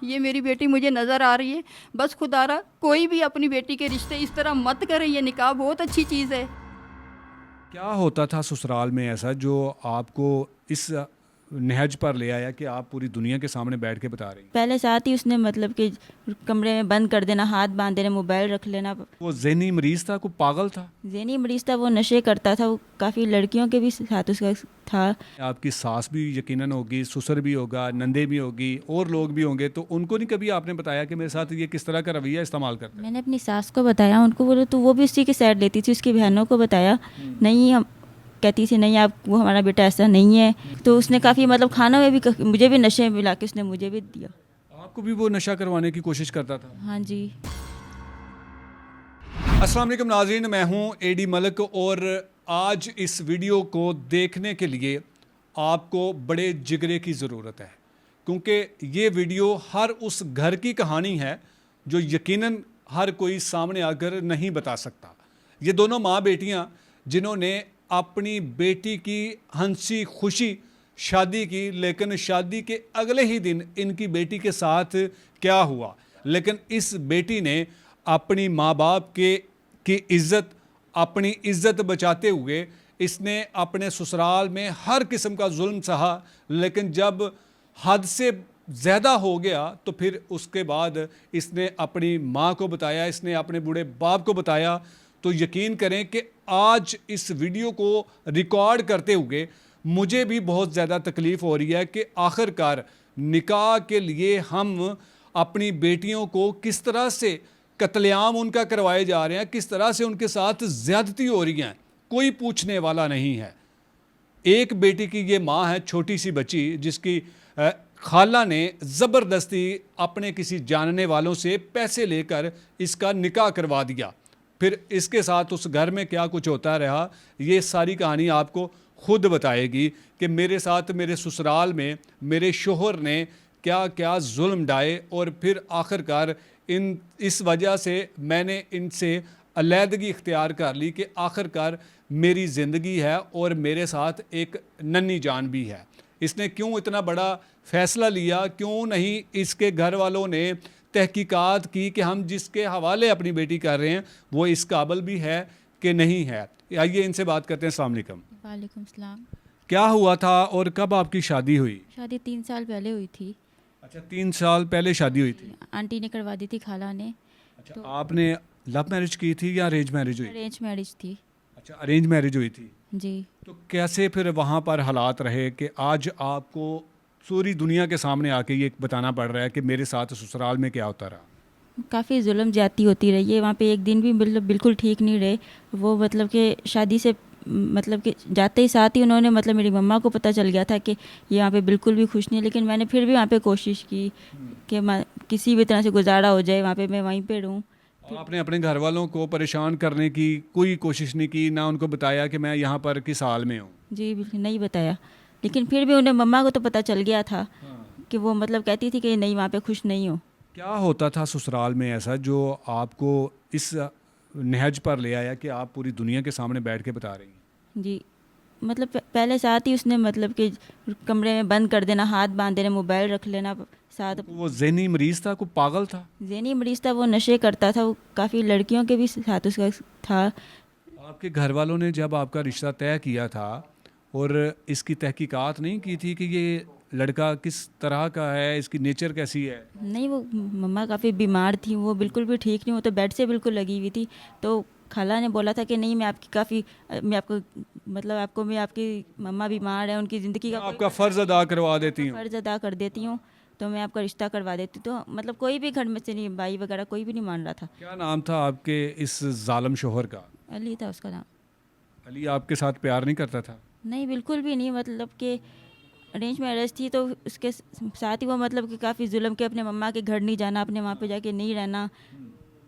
ये मेरी बेटी मुझे नज़र आ रही है। बस खुदारा कोई भी अपनी बेटी के रिश्ते इस तरह मत करे। ये निकाह बहुत अच्छी चीज़ है। क्या होता था ससुराल में ऐसा जो आपको इस नहज पर ले आया कि आप पूरी दुनिया के सामने बैठ के बता रही हैं? पहले साथ ही उसने मतलब कि कमरे में बंद कर देना, हाथ बांध देना, मोबाइल रख लेना। वो ज़हनी मरीज़ था, कोई पागल था? ज़हनी मरीज़ था, वो नशे करता था, वो काफ़ी लड़कियों के भी साथ उसका था। आपकी सास भी यकीनन होगी, ससुर भी होगा, नंदे भी होगी और लोग भी होंगे, तो उनको नहीं कभी आपने बताया कि मेरे साथ ये किस तरह का रवैया इस्तेमाल करता है? मैंने अपनी सास को बताया, उनको बोले तो वो भी उसी की साइड लेती थी। उसकी बहनों को बताया, नहीं हम कहती थी नहीं आप, वो हमारा बेटा ऐसा नहीं है। तो उसने काफ़ी मतलब खाना में भी मुझे भी नशे मिला के उसने मुझे भी दिया। आपको भी वो नशा करवाने की कोशिश करता था? हाँ जी। अस्सलाम वालेकुम नाज़रीन, मैं हूं एडी मलिक और आज इस वीडियो को देखने के लिए आपको बड़े जिगरे की ज़रूरत है, क्योंकि ये वीडियो हर उस घर की कहानी है जो यकीनन हर कोई सामने आकर नहीं बता सकता। ये दोनों माँ बेटियाँ जिन्होंने अपनी बेटी की हंसी खुशी शादी की, लेकिन शादी के अगले ही दिन इनकी बेटी के साथ क्या हुआ। लेकिन इस बेटी ने अपनी माँ बाप की इज़्ज़त, अपनी इज़्ज़त बचाते हुए इसने अपने ससुराल में हर किस्म का जुल्म सहा। लेकिन जब हद से ज़्यादा हो गया तो फिर उसके बाद इसने अपनी माँ को बताया, इसने अपने बूढ़े बाप को बताया। तो यकीन करें कि आज इस वीडियो को रिकॉर्ड करते हुए मुझे भी बहुत ज़्यादा तकलीफ़ हो रही है कि आखिरकार निकाह के लिए हम अपनी बेटियों को किस तरह से कत्लेआम उनका करवाए जा रहे हैं, किस तरह से उनके साथ ज़्यादती हो रही हैं, कोई पूछने वाला नहीं है। एक बेटी की ये माँ है, छोटी सी बच्ची, जिसकी खाला ने ज़बरदस्ती अपने किसी जानने वालों से पैसे लेकर इसका निकाह करवा दिया। फिर इसके साथ उस घर में क्या कुछ होता रहा, ये सारी कहानी आपको खुद बताएगी कि मेरे साथ मेरे ससुराल में मेरे शोहर ने क्या क्या जुल्म ढाए और फिर आखिरकार इस वजह से मैंने इनसे अलहदगी इख्तियार कर ली कि आखिरकार मेरी ज़िंदगी है और मेरे साथ एक नन्ही जान भी है। इसने क्यों इतना बड़ा फ़ैसला लिया, क्यों नहीं इसके घर वालों ने तहकीकात की कि हम जिसके हवाले अपनी बेटी कर रहे हैं वो इस काबिल भी है कि नहीं है। आइए इनसे बात करते हैं। अस्सलाम वालेकुम। वालेकुम सलाम। क्या हुआ था और कब आपकी शादी हुई? शादी 3 साल पहले हुई थी। अच्छा, 3 साल पहले शादी हुई थी। आंटी ने करवा दी थी, खाला ने। अच्छा, तो आपने लव मैरिज की थी या अरेंज मैरिज हुई? अरेंज मैरिज थी। अच्छा, अरेंज मैरिज हुई थी। जी। तो कैसे फिर वहाँ पर हालात रहे कि आज आपको पूरी दुनिया के सामने आके ये बताना पड़ रहा है कि मेरे साथ ससुराल में क्या होता रहा? काफ़ी जुल्म ज्यादती होती रही है वहाँ पे। एक दिन भी बिल्कुल ठीक नहीं रहे वो। मतलब कि शादी से मतलब कि जाते ही साथ ही उन्होंने मतलब मेरी मम्मा को पता चल गया था कि ये वहाँ पे बिल्कुल भी खुश नहीं है। लेकिन मैंने फिर भी वहाँ पे कोशिश की कि किसी भी तरह से गुजारा हो जाए, वहाँ पे मैं वहीं पे रहूँ। आपने अपने घर वालों को परेशान करने की कोई कोशिश नहीं की, ना उनको बताया कि मैं यहाँ पर किस हाल में हूँ? जी बिल्कुल नहीं बताया। लेकिन फिर भी उन्हें मम्मा को तो पता चल गया था कि वो मतलब कहती थी कि नहीं वहाँ पे खुश नहीं हो। क्या होता था ससुराल में ऐसा जो आपको इस नहज पर ले आया कि आप पूरी दुनिया के सामने बैठ के बता रही हैं? जी मतलब पहले साथ ही उसने मतलब कि कमरे में बंद कर देना, हाथ बांध देना, मोबाइल रख लेना साथ। वो ज़हनी मरीज़ था, कोई पागल था? ज़हनी मरीज़ था, वो नशे करता था, वो काफ़ी लड़कियों के भी साथ उसका था। आपके घर वालों ने जब आपका रिश्ता तय किया था और इसकी तहकीकात नहीं की थी कि ये लड़का किस तरह का है, इसकी नेचर कैसी है? नहीं, वो मम्मा काफ़ी बीमार थी, वो बिल्कुल भी ठीक नहीं, वो तो बेड से बिल्कुल लगी हुई थी। तो खाला ने बोला था कि नहीं मैं आपकी काफ़ी मैं आपको मतलब आपको मैं आपकी मम्मा बीमार है, उनकी ज़िंदगी का आपका फ़र्ज़ अदा करवा देती हूँ। फ़र्ज़ अदा कर देती हूँ, तो मैं आपका रिश्ता करवा देती। तो मतलब कोई भी घर में से नहीं, भाई वगैरह कोई भी नहीं मान रहा था। क्या नाम था आपके इस जालिम शोहर का? अली था उसका नाम। अली आपके साथ प्यार नहीं करता था? नहीं बिल्कुल भी नहीं। मतलब कि अरेंज मैरिज थी तो उसके साथ ही वो मतलब कि काफ़ी जुल्म के अपने मम्मा के घर नहीं जाना, अपने वहाँ पे जाके नहीं रहना।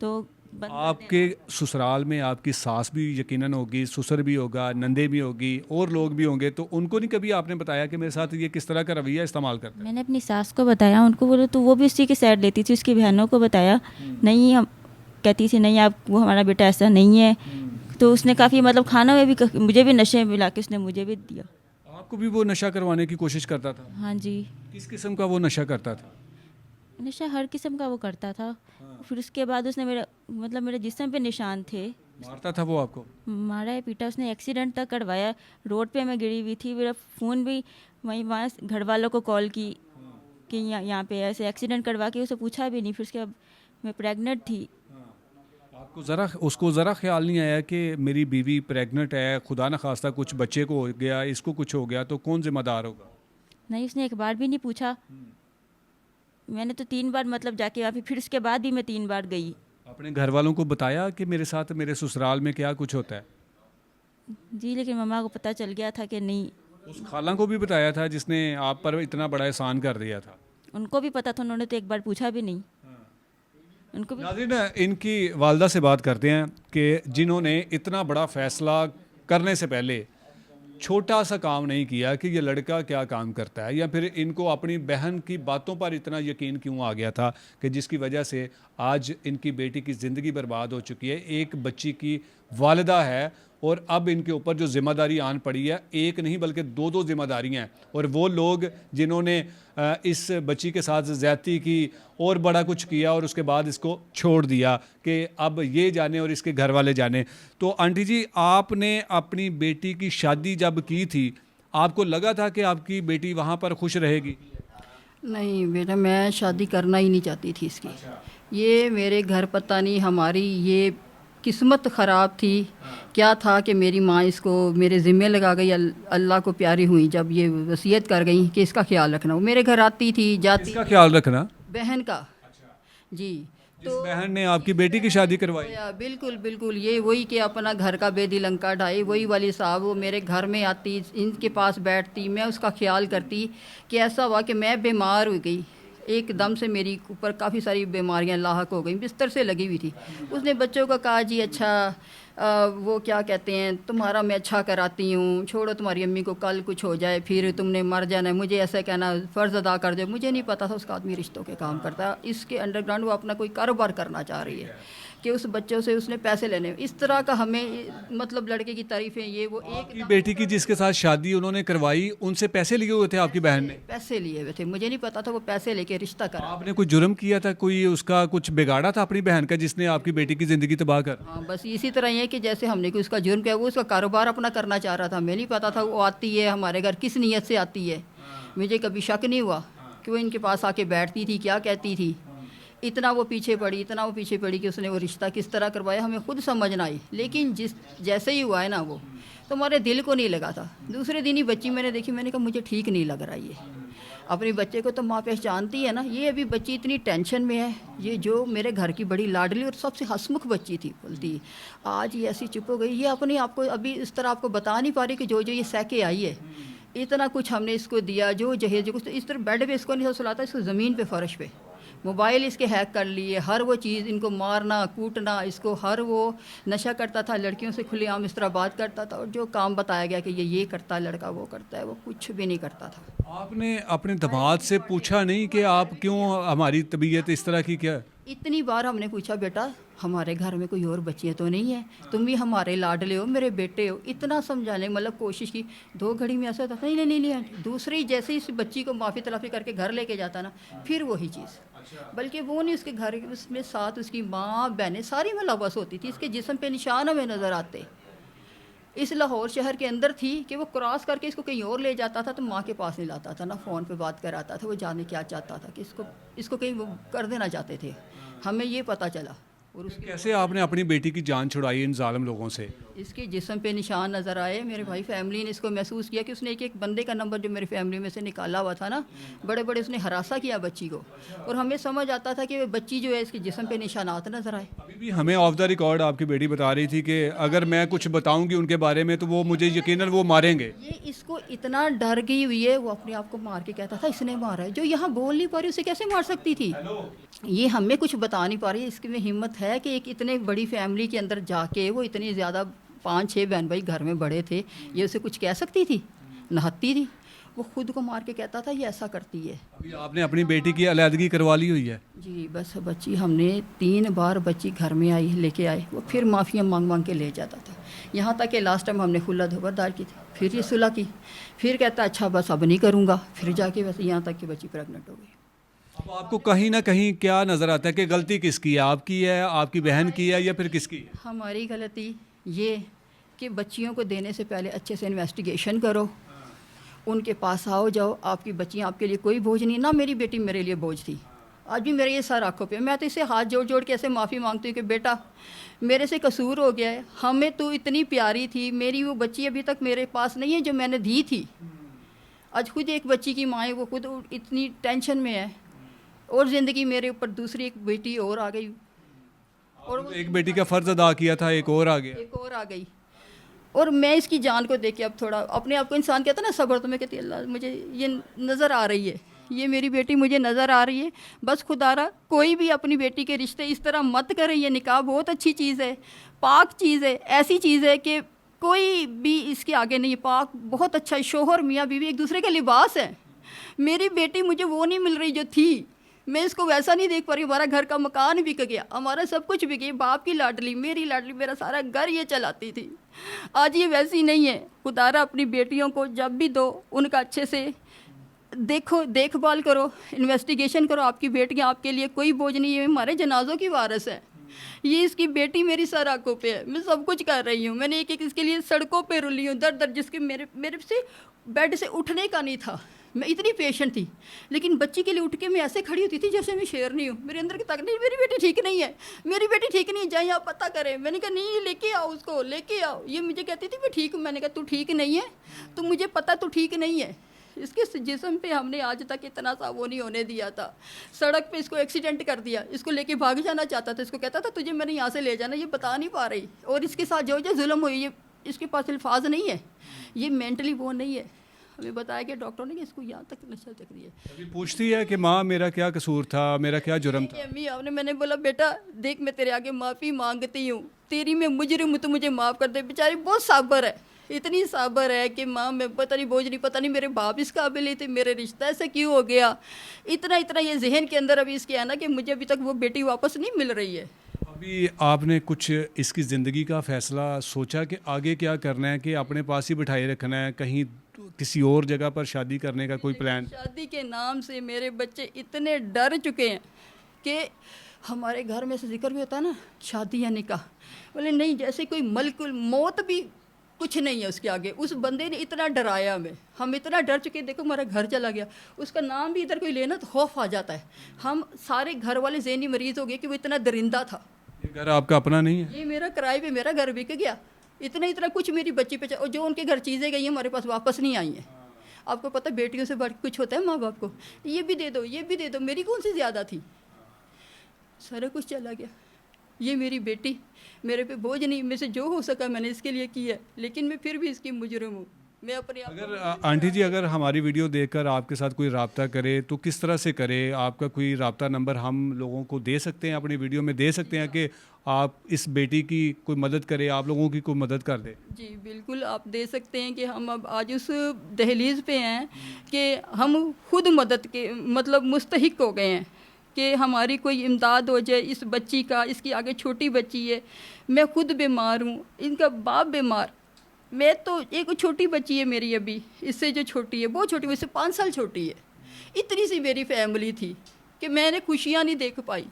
तो आपके ससुराल में आपकी सास भी यकीनन होगी, ससुर भी होगा, नंदे भी होगी और लोग भी होंगे, तो उनको नहीं कभी आपने बताया कि मेरे साथ ये किस तरह का रवैया इस्तेमाल करता है? मैंने अपनी सास को बताया, उनको बोले तो वो भी उसी की साइड लेती थी। उसकी बहनों को बताया, नहीं हम कहती थी नहीं आप, वो हमारा बेटा ऐसा नहीं है। तो उसने काफ़ी मतलब खाना में भी मुझे भी नशे मिला के उसने मुझे भी दिया। आपको भी वो नशा करवाने की कोशिश करता था? हाँ जी। किस किस्म का वो नशा करता था? नशा हर किस्म का वो करता था। फिर उसके बाद उसने मेरे जिस्म पे निशान थे। मारता था वो आपको? मारा है, पीटा, उसने एक्सीडेंट तक करवाया। रोड पे मैं गिरी हुई थी, मेरा फ़ोन भी वहाँ घर वालों को कॉल की कि यहाँ पे ऐसे एक्सीडेंट करवा के, उसे पूछा भी नहीं। फिर उसके बाद मैं प्रेग्नेंट थी। आपको उसको ज़रा ख्याल नहीं आया कि मेरी बीवी प्रेग्नेंट है, खुदा न खास्ता कुछ बच्चे को हो गया, इसको कुछ हो गया तो कौन जिम्मेदार होगा? नहीं, उसने एक बार भी नहीं पूछा। मैंने तो 3 बार मतलब जाके वहाँ पे, फिर उसके बाद भी मैं 3 बार गई। अपने घर वालों को बताया कि मेरे साथ मेरे ससुराल में क्या कुछ होता है? जी, लेकिन मम्मा को पता चल गया था कि नहीं। उस खाला को भी बताया था जिसने आप पर इतना बड़ा एहसान कर दिया था? उनको भी पता था, उन्होंने तो एक बार पूछा भी नहीं। उनको भी नाज़रीन, इनकी वालदा से बात करते हैं कि जिन्होंने इतना बड़ा फ़ैसला करने से पहले छोटा सा काम नहीं किया कि ये लड़का क्या काम करता है, या फिर इनको अपनी बहन की बातों पर इतना यकीन क्यों आ गया था कि जिसकी वजह से आज इनकी बेटी की ज़िंदगी बर्बाद हो चुकी है। एक बच्ची की वालिदा है और अब इनके ऊपर जो ज़िम्मेदारी आन पड़ी है, एक नहीं बल्कि 2 ज़िम्मेदारियाँ हैं। और वो लोग जिन्होंने इस बच्ची के साथ ज़्यादती की और बड़ा कुछ किया और उसके बाद इसको छोड़ दिया कि अब ये जाने और इसके घर वाले जाने। तो आंटी जी, आपने अपनी बेटी की शादी जब की थी, आपको लगा था कि आपकी बेटी वहाँ पर खुश रहेगी? नहीं बेटा, मैं शादी करना ही नहीं चाहती थी इसकी। ये मेरे घर पता नहीं हमारी ये किस्मत ख़राब थी क्या था कि मेरी माँ इसको मेरे ज़िम्मे लगा गई। अल्लाह को प्यारी हुई जब ये वसीयत कर गई कि इसका ख्याल रखना। वो मेरे घर आती थी जाती। इसका ख्याल रखना? बहन का। जी। जिस बहन ने आपकी बेटी की शादी करवाई? बिल्कुल बिल्कुल, ये वही कि अपना घर का बेदिलंका ढाई, वही वाली साहब वो मेरे घर में आती, इनके पास बैठती, मैं उसका ख्याल करती। कि ऐसा हुआ कि मैं बीमार हो गई एकदम से, मेरी ऊपर काफ़ी सारी बीमारियां लाहक हो गई, बिस्तर से लगी हुई थी। उसने बच्चों का कहा जी अच्छा वो क्या कहते हैं, तुम्हारा मैं अच्छा कराती हूँ, छोड़ो तुम्हारी अम्मी को कल कुछ हो जाए फिर तुमने मर जाना, मुझे ऐसा कहना फ़र्ज़ अदा कर दो। मुझे नहीं पता था उसका आदमी रिश्तों के काम करता है। इसके अंडरग्राउंड वो अपना कोई कारोबार करना चाह रही है कि उस बच्चों से उसने पैसे लेने। इस तरह का हमें मतलब लड़के की तारीफ़ें, ये वो। आपकी बेटी की जिसके साथ शादी उन्होंने करवाई, उनसे पैसे लिए हुए थे आपकी बहन ने? पैसे लिए हुए थे, मुझे नहीं पता था वो पैसे लेके रिश्ता करा। आपने कोई जुर्म किया था, कोई उसका कुछ बिगाड़ा था अपनी बहन का जिसने आपकी बेटी की ज़िंदगी तबाह कर? हाँ, बस इसी तरह ये कि जैसे हमने कोई उसका जुर्म किया, वो उसका कारोबार अपना करना चाह रहा था। मैं नहीं पता था वो आती है हमारे घर किस नीयत से आती है। मुझे कभी शक नहीं हुआ कि वो इनके पास आके बैठती थी, क्या कहती थी। इतना वो पीछे पड़ी, इतना वो पीछे पड़ी कि उसने वो रिश्ता किस तरह करवाया हमें खुद समझ ना आई। लेकिन जैसे ही हुआ है ना वो, तो हमारे दिल को नहीं लगा था। दूसरे दिन ही बच्ची मैंने देखी, मैंने कहा मुझे ठीक नहीं लग रहा ये। अपने बच्चे को तो माँ पहचानती है ना, ये अभी बच्ची इतनी टेंशन में है। ये जो मेरे घर की बड़ी लाडली और सबसे हंसमुख बच्ची थी, बोलती आज ये ऐसी चुप हो गई। ये अपने आप को अभी इस तरह आपको बता नहीं पा रही कि जो जो ये सह के आई है। इतना कुछ हमने इसको दिया, जो जहेज कुछ, तो इस तरह बेड पे इसको नहीं सुलाता, इसको ज़मीन पे फर्श पे मोबाइल इसके हैक कर लिए, हर वो चीज़, इनको मारना कूटना, इसको हर वो नशा करता था, लड़कियों से खुलेआम इस तरह बात करता था। और जो काम बताया गया कि ये करता है लड़का, वो करता है, वो कुछ भी नहीं करता था। आपने अपने दमाद से पूछा नहीं कि आप क्यों, हमारी तबीयत इस तरह की क्या? इतनी बार हमने पूछा बेटा हमारे घर में कोई और बच्चियाँ तो नहीं है, तुम भी हमारे लाडले हो, मेरे बेटे हो। इतना समझाने मतलब कोशिश की। 2 घड़ी में ऐसा था नहीं नहीं नहीं नहीं। दूसरी जैसे ही इस बच्ची को माफ़ी तलाफ़ी करके घर लेके जाता ना, फिर वही चीज़। बल्कि वो नहीं, उसके घर उसमें साथ उसकी माँ बहनें सारी मुलव्वस होती थी। इसके जिस्म पे निशान हमें नज़र आते। इस लाहौर शहर के अंदर थी कि वो क्रॉस करके इसको कहीं और ले जाता था तो माँ के पास नहीं लाता था, ना फ़ोन पे बात कराता था। वो जाने क्या चाहता था कि इसको कहीं वो कर देना चाहते थे। हमें ये पता चला। और उसके कैसे आपने अपनी बेटी की जान छुड़ाई इन जालिम लोगों से? इसके जिस्म पे निशान नज़र आए। मेरे भाई फैमिली ने इसको महसूस किया कि उसने एक बंदे का नंबर जो मेरी फैमिली में से निकाला हुआ था ना, बड़े बड़े उसने हरासा किया बच्ची को। और हमें समझ आता था कि वो बच्ची जो है इसके जिस्म पे निशानात नज़र आए। अभी भी हमें ऑफ द रिकॉर्ड आपकी बेटी बता रही थी कि अगर मैं कुछ बताऊंगी उनके बारे में तो वो मुझे यकीनन वो मारेंगे। ये इसको इतना डर गई हुई है, वो अपने आप को मार के कहता था इसने मारा है। जो यहाँ बोल नहीं पा रही उसे कैसे मार सकती थी? ये हमें कुछ बता नहीं पा रही। इसकी में हिम्मत है कि एक इतने बड़ी फैमिली के अंदर जाके, वो इतनी ज़्यादा 5-6 बहन भाई घर में बड़े थे, ये उसे कुछ कह सकती थी? नहत्ती थी। वो खुद को मार के कहता था ये ऐसा करती है। अभी आपने अपनी बेटी की अलहदगी करवा ली हुई है? जी बस बच्ची हमने 3 बार बच्ची घर में आई, लेके आए, वो फिर माफ़िया मांग मांग के ले जाता था। यहाँ तक कि लास्ट टाइम हमने खुला खबरदार की थी, फिर ये सुलह की, फिर कहता अच्छा बस अब नहीं करूँगा, फिर जाके बस यहाँ तक कि बच्ची प्रेगनेंट हो गई। अब आपको कहीं ना कहीं क्या नज़र आता है कि गलती किसकी है, आपकी है, आपकी बहन की है, या फिर किसकी है? हमारी गलती ये कि बच्चियों को देने से पहले अच्छे से इन्वेस्टिगेशन करो, उनके पास आओ जाओ। आपकी बच्चियाँ आपके लिए कोई बोझ नहीं, ना मेरी बेटी मेरे लिए बोझ थी। आज भी मेरे ये सर आँखों पे, मैं तो इसे हाथ जोड़ जोड़ के ऐसे माफ़ी मांगती हूँ कि बेटा मेरे से कसूर हो गया है, हमें तू इतनी प्यारी थी, मेरी वो बच्ची अभी तक मेरे पास नहीं है जो मैंने दी थी। आज खुद एक बच्ची की माँ है, वो खुद इतनी टेंशन में है, और ज़िंदगी मेरे ऊपर दूसरी एक बेटी और आ गई, और एक बेटी का फ़र्ज अदा किया था, एक और आ गया। एक और आ गई। और मैं इसकी जान को देख के अब थोड़ा अपने आप को, इंसान कहता है ना सब्र, तो मैं कहती अल्लाह मुझे ये नज़र आ रही है, ये मेरी बेटी मुझे नज़र आ रही है। बस खुदारा कोई भी अपनी बेटी के रिश्ते इस तरह मत करे। ये निकाह बहुत अच्छी चीज़ है, पाक चीज़ है, ऐसी चीज़ है कि कोई भी इसके आगे नहीं। पाक बहुत अच्छा है, शोहर मियाँ बीवी एक दूसरे का लिबास है। मेरी बेटी मुझे वो नहीं मिल रही जो थी, मैं इसको वैसा नहीं देख पा रही। हमारा घर का मकान बिक गया, हमारा सब कुछ बिक गया, बाप की लाडली, मेरी लाडली, मेरा सारा घर ये चलाती थी, आज ये वैसी नहीं है। खुदारा अपनी बेटियों को जब भी दो उनका अच्छे से देखो, देखभाल करो, इन्वेस्टिगेशन करो। आपकी बेटियाँ आपके लिए कोई बोझ नहीं है, हमारे जनाजों की वारिस है। ये इसकी बेटी मेरी सर आँखों पे है, मैं सब कुछ कर रही हूँ। मैंने एक एक इसके लिए सड़कों पे रुली हूँ, दर दर, जिसके मेरे से बेड से उठने का नहीं था। मैं इतनी पेशेंट थी, लेकिन बच्ची के लिए उठ के मैं ऐसे खड़ी होती थी जैसे मैं शेर नहीं हूँ। मेरे अंदर की ताकत नहीं, मेरी बेटी ठीक नहीं है, मेरी बेटी ठीक नहीं है, जाए आप पता करें। मैंने कहा नहीं, लेके आओ उसको, लेके आओ। ये मुझे कहती थी मैं ठीक हूँ। मैंने कहा तू ठीक नहीं है, तो मुझे पता तू ठीक नहीं है। इसके जिस्म पे हमने आज तक इतना सा वो नहीं होने दिया था। सड़क पे इसको एक्सीडेंट कर दिया, इसको लेके भाग जाना चाहता था, इसको कहता था तुझे मैंने यहाँ से ले जाना, ये बता नहीं पा रही। और इसके साथ जो जुल्म हुई, ये इसके पास अल्फाज नहीं है, ये मेंटली वो नहीं है। हमें बताया कि डॉक्टर ने कि इसको यहाँ तक नशा चक्री है। अभी पूछती है कि माँ मेरा क्या कसूर था, मेरा क्या जुर्म था? अम्मी आपने, मैंने बोला बेटा देख मैं तेरे आगे माफ़ी मांगती हूँ, तेरी मैं मुजरिम हूँ, तो मुझे माफ़ कर दे। बेचारी बहुत साबर है, इतनी साबर है कि माँ मैं पता नहीं बोझ नहीं, पता नहीं मेरे बाप इस काबिल ही थे, मेरे रिश्ता ऐसे क्यों हो गया। इतना इतना ये जहन के अंदर अभी इसके आना कि मुझे अभी तक वो बेटी वापस नहीं मिल रही है। अभी आपने कुछ इसकी ज़िंदगी का फ़ैसला सोचा कि आगे क्या करना है, कि अपने पास ही बिठाए रखना है, कहीं किसी और जगह पर शादी करने का कोई प्लान? शादी के नाम से मेरे बच्चे इतने डर चुके हैं कि हमारे घर में से जिक्र भी होता है ना शादी या निकाह, बोले नहीं, जैसे कोई मलकुल मौत भी कुछ नहीं है उसके आगे। उस बंदे ने इतना डराया हमें, हम इतना डर चुके, देखो हमारा घर चला गया, उसका नाम भी इधर कोई लेना तो खौफ आ जाता है। हम सारे घर वाले ज़हनी मरीज हो गए कि वो इतना दरिंदा था। ये घर आपका अपना नहीं है? ये मेरा किराए पे मेरा घर बिक गया, इतना इतना कुछ मेरी बच्ची पे, और जो उनके घर चीज़ें गई हमारे पास वापस नहीं आई हैं। आपको पता है बेटियों से बढ़ कुछ होता है माँ बाप को, ये भी दे दो, ये भी दे दो, मेरी कौन सी ज़्यादा थी, सारा कुछ चला गया। ये मेरी बेटी मेरे पे बोझ नहीं, मेरे से जो हो सका मैंने इसके लिए किया, लेकिन मैं फिर भी इसकी मुजरिम हूँ। मैं अपने आप अगर आंटी जी, अगर हमारी वीडियो देखकर आपके साथ कोई रब्ता करे तो किस तरह से करे? आपका कोई रब्ता नंबर हम लोगों को दे सकते हैं, अपनी वीडियो में दे सकते हैं कि आप इस बेटी की कोई मदद करें, आप लोगों की कोई मदद कर दे? जी बिल्कुल, आप दे सकते हैं कि हम अब आज उस दहलीज़ पे हैं कि हम खुद मदद के मतलब मुस्तहिक हो गए हैं कि हमारी कोई इमदाद हो जाए इस बच्ची का। इसकी आगे छोटी बच्ची है, मैं खुद बीमार हूँ, इनका बाप बीमार, मैं तो एक छोटी बच्ची है मेरी अभी, इससे जो छोटी है बहुत छोटी, वैसे 5 साल छोटी है। इतनी सी मेरी फैमिली थी कि मैंने खुशियाँ नहीं देख पाई।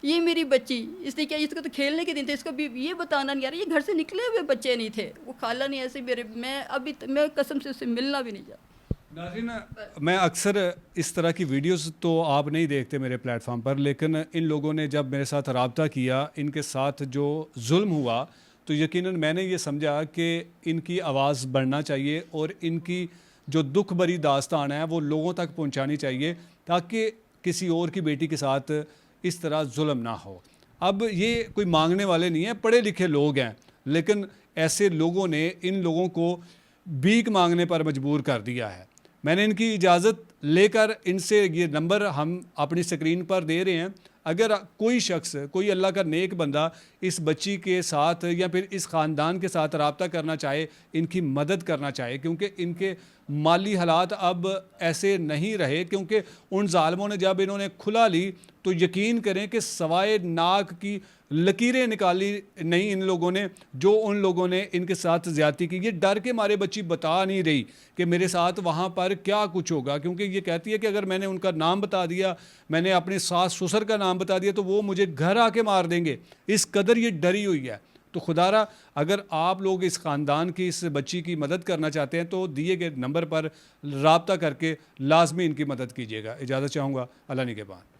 ये मेरी बच्ची, इसने क्या, इसको तो खेलने के दिन थे, इसको भी ये बताना नहीं आ रहा, ये घर से निकले हुए बच्चे नहीं थे, वो खाला नहीं ऐसे मेरे, मैं कसम से उससे मिलना भी नहीं चाहती। नाज़रीन, मैं अक्सर इस तरह की वीडियोस तो आप नहीं देखते मेरे प्लेटफॉर्म पर, लेकिन इन लोगों ने जब मेरे साथ रब्ता किया, इनके साथ जो जुल्म हुआ, तो यकीनन मैंने ये समझा कि इनकी आवाज़ बढ़ना चाहिए और इनकी जो दुख भरी दास्तान है वो लोगों तक पहुंचानी चाहिए, ताकि किसी और की बेटी के साथ इस तरह जुल्म ना हो। अब ये कोई मांगने वाले नहीं हैं, पढ़े लिखे लोग हैं, लेकिन ऐसे लोगों ने इन लोगों को भीख मांगने पर मजबूर कर दिया है। मैंने इनकी इजाज़त लेकर इनसे ये नंबर हम अपनी स्क्रीन पर दे रहे हैं, अगर कोई शख्स, कोई अल्लाह का नेक बंदा इस बच्ची के साथ या फिर इस ख़ानदान के साथ रब्ता करना चाहे, इनकी मदद करना चाहे, क्योंकि इनके माली हालात अब ऐसे नहीं रहे, क्योंकि उन ज़ालिमों ने जब इन्होंने खुला ली तो यकीन करें कि सवाए नाक की लकीरें निकाली नहीं इन लोगों ने, जो उन लोगों ने इनके साथ ज़्यादती की। ये डर के मारे बच्ची बता नहीं रही कि मेरे साथ वहाँ पर क्या कुछ होगा, क्योंकि ये कहती है कि अगर मैंने उनका नाम बता दिया, मैंने अपने सास ससुर का नाम बता दिया, तो वो मुझे घर आके मार देंगे। इस कदर ये डरी हुई है। तो खुदारा अगर आप लोग इस ख़ानदान की, इस बच्ची की मदद करना चाहते हैं तो दिए गए नंबर पर रब्ता करके लाजमी इनकी मदद कीजिएगा। इजाज़त चाहूँगा। अल्लाह निगहबान।